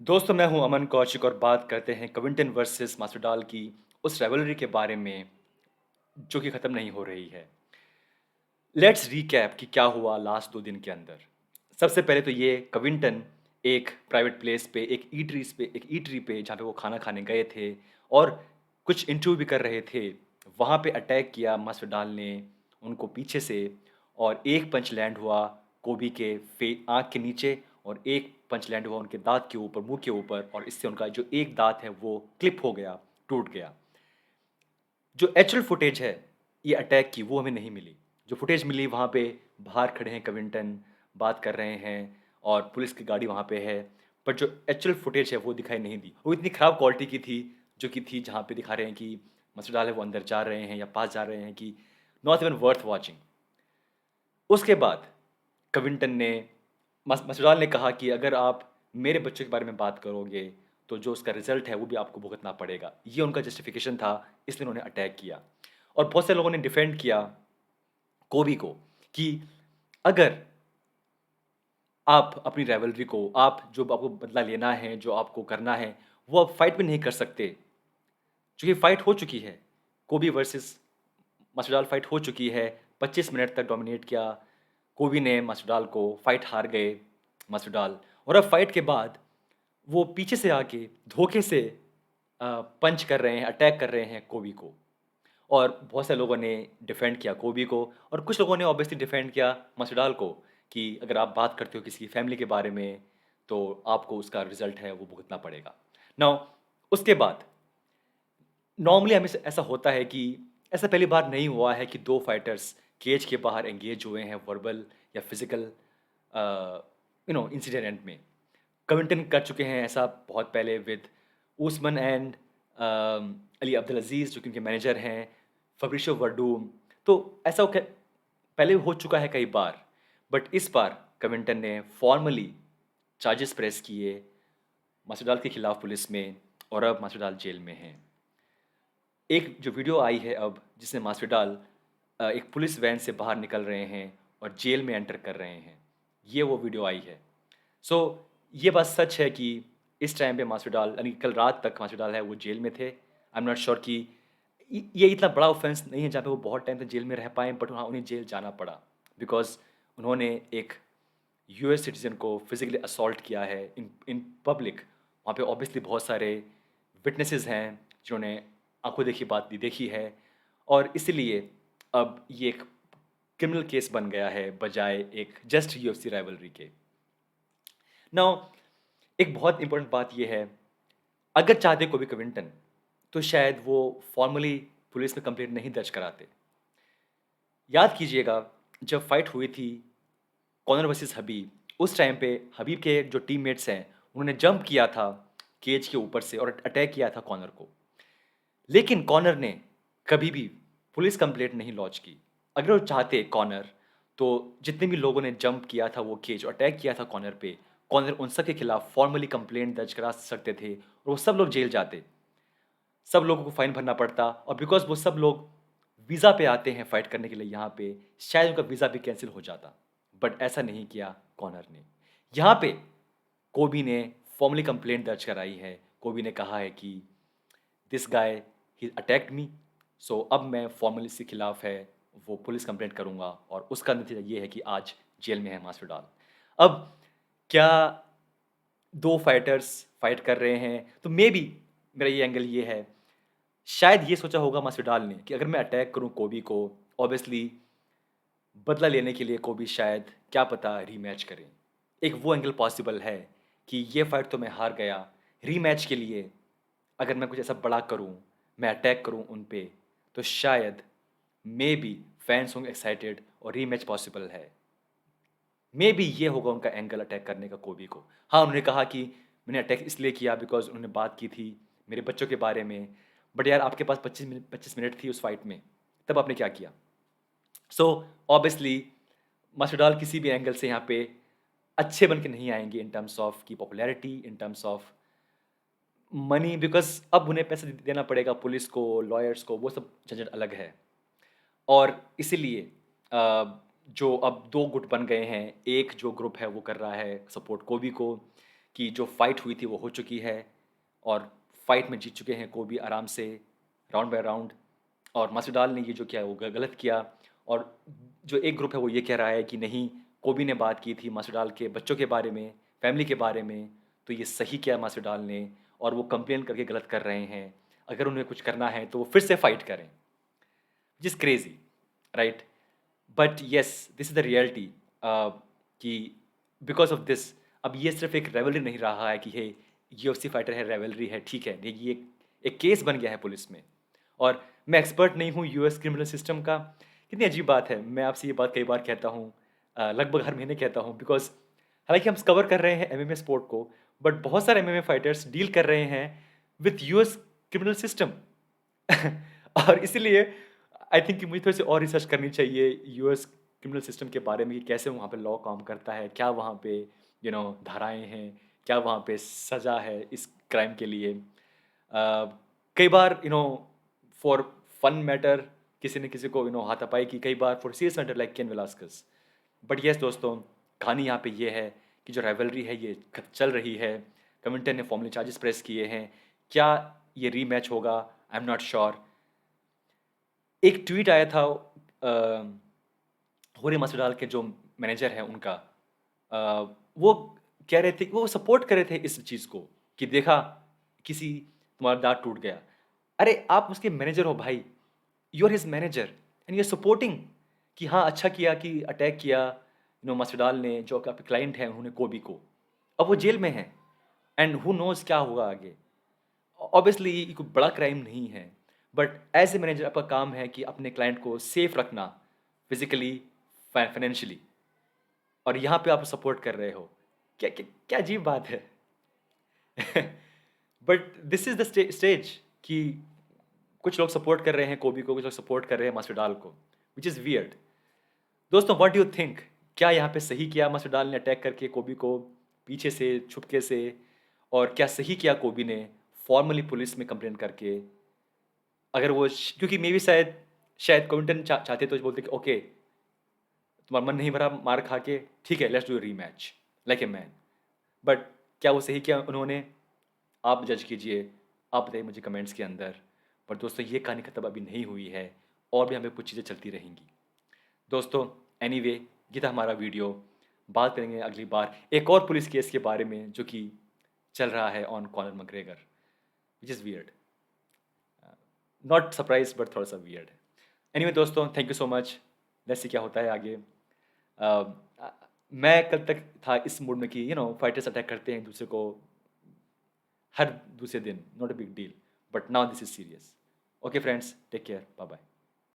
दोस्तों, मैं हूं अमन कौशिक और बात करते हैं कविंटन वर्सेस मासुडाल की उस राइवलरी के बारे में जो कि खत्म नहीं हो रही है। लेट्स रीकैप कि क्या हुआ लास्ट 2 दिन के अंदर। सबसे पहले तो ये कविंटन एक प्राइवेट प्लेस पे एक ईटरी पे जहाँ पे वो खाना खाने गए थे और कुछ इंटरव्यू भी कर रहे थे। वहाँ पे अटैक किया मासुडाल ने उनको पीछे से और एक पंच लैंड हुआ कोबी के आँख के नीचे और एक पंच लैंड हुआ उनके दाँत के ऊपर, मुँह के ऊपर और इससे उनका जो एक दाँत है वो क्लिप हो गया, टूट गया। जो एक्चुअल फुटेज है ये अटैक की वो हमें नहीं मिली। जो फुटेज मिली वहाँ पे बाहर खड़े हैं कविंटन, बात कर रहे हैं और पुलिस की गाड़ी वहाँ पे है। बट जो एक्चुअल फुटेज है वो दिखाई नहीं दी। वो इतनी ख़राब क्वालिटी की थी जो कि थी जहाँ पे दिखा रहे हैं कि मसूडाल है वो अंदर जा रहे हैं या पास जा रहे हैं कि नॉट इवन वर्थ वॉचिंग। उसके बाद कविंटन ने मसूडाल ने कहा कि अगर आप मेरे बच्चों के बारे में बात करोगे तो जो उसका रिजल्ट है वो भी आपको भुगतना पड़ेगा। ये उनका जस्टिफिकेशन था, इसलिए उन्होंने अटैक किया। और बहुत से लोगों ने डिफेंड किया कोबी को कि अगर आप अपनी राइवलरी को आप जो आपको बदला लेना है, जो आपको करना है, वो आप फाइट में नहीं कर सकते। चूँकि फाइट हो चुकी है, कोबी वर्सेस मासुडाल फाइट हो चुकी है, 25 मिनट तक डोमिनेट किया, कोबी ने मासुडाल को, फाइट हार गए मासुडाल और अब फाइट के बाद वो पीछे से आके धोखे से पंच कर रहे हैं, अटैक कर रहे हैं कोबी को और बहुत से लोगों ने डिफेंड किया कोबी को और कुछ लोगों ने ऑब्वियसली डिफेंड किया मासुडाल को कि अगर आप बात करते हो किसी की फैमिली के बारे में, तो आपको उसका रिज़ल्ट है वो भुगतना पड़ेगा। नाउ उसके बाद नॉर्मली हमेशा ऐसा होता है कि ऐसा पहली बार नहीं हुआ है कि 2 फाइटर्स केज के बाहर एंगेज हुए हैं वर्बल या फिज़िकल इंसिडेंट में। कविंटन कर चुके हैं ऐसा बहुत पहले विद उस्मान एंड अली अब्दुल अज़ीज़ जो कि उनके मैनेजर हैं, फब्रिशियो वर्डूम। तो ऐसा पहले हो चुका है कई बार, बट इस बार कविंटन ने फॉर्मली चार्जेस प्रेस किए मासूडाल के खिलाफ पुलिस में और अब मासूडाल जेल में हैं। एक जो वीडियो आई है अब जिसमें मासूडाल एक पुलिस वैन से बाहर निकल रहे हैं और जेल में एंटर कर रहे हैं। ये वो वीडियो आई है। सो ये बात सच है कि इस टाइम पे मासूडाल यानी कल रात तक मासूडाल है वो जेल में थे। आई एम नॉट श्योर कि ये इतना बड़ा ऑफेंस नहीं है जहाँ पे वो बहुत टाइम तक जेल में रह पाएँ, बट हाँ, उन्हें जेल जाना पड़ा बिकॉज़ उन्होंने एक यूएस सिटीज़न को फिज़िकली असॉल्ट किया है इन इन पब्लिक। वहाँ पे ऑब्वियसली बहुत सारे विटनेसेस हैं जिन्होंने आँखों देखी बात भी देखी है और इसीलिए अब ये एक क्रिमिनल केस बन गया है बजाय एक जस्ट यूएफसी राइवलरी के। नाउ एक बहुत इम्पोर्टेंट बात ये है, अगर चाहते कोबी कविंटन, तो शायद वो फॉर्मली पुलिस में कंप्लेंट नहीं दर्ज कराते। याद कीजिएगा जब फाइट हुई थी कॉनर वर्सेस हबीब, उस टाइम पे हबीब के जो टीममेट्स हैं, उन्होंने जंप किया था केज के ऊपर से और अटैक किया था कॉनर को। लेकिन कॉनर ने कभी भी पुलिस कंप्लेंट नहीं लॉन्च की। अगर वो चाहते कॉनर, तो जितने भी लोगों ने जंप किया था वो केज और अटैक किया था कॉनर पे, कॉनर उन सब के खिलाफ फॉर्मली कंप्लेंट दर्ज करा सकते थे और वो सब लोग जेल जाते। सब लोगों को फाइन भरना पड़ता और बिकॉज़ वो सब लोग वीज़ा पे आते हैं फाइट करने के लिए यहाँ पे, शायद उनका वीज़ा भी कैंसल हो जाता। बट ऐसा नहीं किया कॉनर ने। यहाँ पे कोबी ने फॉर्मली कंप्लेंट दर्ज कराई है। कोबी ने कहा है कि दिस गाय ही अटैक्ड मी, सो अब मैं फॉर्मली इसके खिलाफ है वो पुलिस कंप्लेंट करूँगा और उसका नतीजा ये है कि आज जेल में है मासूडाल। अब क्या 2 फाइटर्स फाइट कर रहे हैं, तो मेबी मेरा ये एंगल ये है, शायद ये सोचा होगा मासूडाल ने कि अगर मैं अटैक करूँ कोबी को, ऑब्वियसली बदला लेने के लिए कोबी शायद क्या पता रीमैच करे। एक वो एंगल पॉसिबल है कि ये फाइट तो मैं हार गया, रीमैच के लिए अगर मैं कुछ ऐसा बड़ा करूँ, मैं अटैक करूँ उन पे, तो शायद मेबी फैन्स होंगे एक्साइटेड और रीमैच पॉसिबल है। मेबी ये होगा उनका एंगल अटैक करने का कोबी को। हाँ, उन्होंने कहा कि मैंने अटैक इसलिए किया बिकॉज़ उन्होंने बात की थी मेरे बच्चों के बारे में। बट यार आपके पास 25 मिनट थी उस फाइट में, तब आपने क्या किया? सो ऑब्वियसली मासूडाल किसी भी एंगल से यहाँ पे अच्छे बन के नहीं आएँगे इन टर्म्स ऑफ की popularity, in terms of money because अब उन्हें पैसे देना पड़ेगा पुलिस को, लॉयर्स को, वो सब झंझट अलग है। और इसीलिए जो अब 2 गुट बन गए हैं, एक जो ग्रुप है वो कर रहा है सपोर्ट कोबी को कि जो फाइट हुई थी वो हो चुकी है और फाइट में जीत चुके हैं कोबी आराम से, राउंड बाय राउंड। और मासुडाल ने ये जो किया वो गलत किया। और जो एक ग्रुप है वो ये कह रहा है कि नहीं, कोबी ने बात की थी मासुडाल के बच्चों के बारे में, फैमिली के बारे में, तो ये सही किया मासुडाल ने और वो कंप्लेन करके गलत कर रहे हैं। अगर उन्हें कुछ करना है तो वो फिर से फाइट करें, which is crazy, right? But yes, this is the reality कि बिकॉज ऑफ दिस अब ये सिर्फ एक रेवलरी नहीं रहा है कि हे यूएफसी फाइटर है, रेवलरी है, ठीक है, ये एक केस बन गया है पुलिस में। और मैं एक्सपर्ट नहीं हूँ यूएस क्रिमिनल सिस्टम का। कितनी अजीब बात है, मैं आपसे ये बात कई बार कहता हूँ, लगभग हर महीने कहता हूँ, बिकॉज हालांकि हम कवर कर रहे हैं एमएमए स्पोर्ट को, बट बहुत सारे एमएमए फाइटर्स डील कर रहे हैं विथ यूएस क्रिमिनल सिस्टम। और इसीलिए आई थिंक कि मुझे थोड़ी सी और रिसर्च करनी चाहिए यूएस क्रिमिनल सिस्टम के बारे में कि कैसे वहाँ पे लॉ काम करता है, क्या वहाँ पे धाराएं हैं, क्या वहाँ पे सज़ा है इस क्राइम के लिए। कई बार फॉर फन मैटर किसी ने किसी को हाथापाई की, कई बार for serious matter like Ken Velasquez. But yes दोस्तों, कहानी यहाँ पे ये है कि जो राइवलरी है ये चल रही है। कविंटन ने फॉर्मली चार्जेस प्रेस किए हैं। क्या ये रीमैच होगा? I am not sure. एक ट्वीट आया था होरी मासुडाल के जो मैनेजर हैं उनका, वो कह रहे थे, वो सपोर्ट कर रहे थे इस चीज़ को कि देखा किसी तुम्हारा दांत टूट गया। अरे आप उसके मैनेजर हो भाई, you are his manager and you are supporting कि हाँ अच्छा किया कि अटैक किया मासुडाल ने, जो आपके क्लाइंट हैं उन्होंने कोबी को। अब वो जेल में है एंड हु नोज क्या होगा आगे। ऑब्वियसली ये कोई बड़ा क्राइम नहीं है, बट एज ए मैनेजर आपका काम है कि अपने क्लाइंट को सेफ रखना, फिजिकली, फाइनेंशियली, और यहाँ पे आप सपोर्ट कर रहे हो। क्या क्या, क्या अजीब बात है। But this is the stage कि कुछ लोग सपोर्ट कर रहे हैं कोबी को, कुछ लोग सपोर्ट कर रहे हैं मासुडाल को, विच इज़ वियर्ड। दोस्तों व्हाट डू यू थिंक? क्या यहाँ पे सही किया मासुडाल ने अटैक करके कोबी को पीछे से, छुपके से? और क्या सही किया कोबी ने फॉर्मली पुलिस में कंप्लेंट करके? अगर वो क्योंकि मे भी शायद शायद कोविंटन चाहते तो बोलते कि ओके, तुम्हारा मन नहीं भरा मार खा के, ठीक है, let's do rematch like a man. But क्या वो सही किया उन्होंने? आप जज कीजिए, आप बताइए मुझे कमेंट्स के अंदर। पर दोस्तों ये कहानी खत्म अभी नहीं हुई है, और भी हमें कुछ चीज़ें चलती रहेंगी दोस्तों। एनीवे, ये था हमारा वीडियो। बात करेंगे अगली बार एक और पुलिस केस के बारे में जो कि चल रहा है on Conor McGregor, which is weird, not surprise but थोड़ा सा वियर्ड है। एनीवे दोस्तों, thank you so much. Let's see क्या होता है आगे। मैं कल तक था इस मूड में कि फाइटर्स अटैक करते हैं दूसरे को हर दूसरे दिन, not a big deal, but now this is serious. Okay friends, take care, bye bye.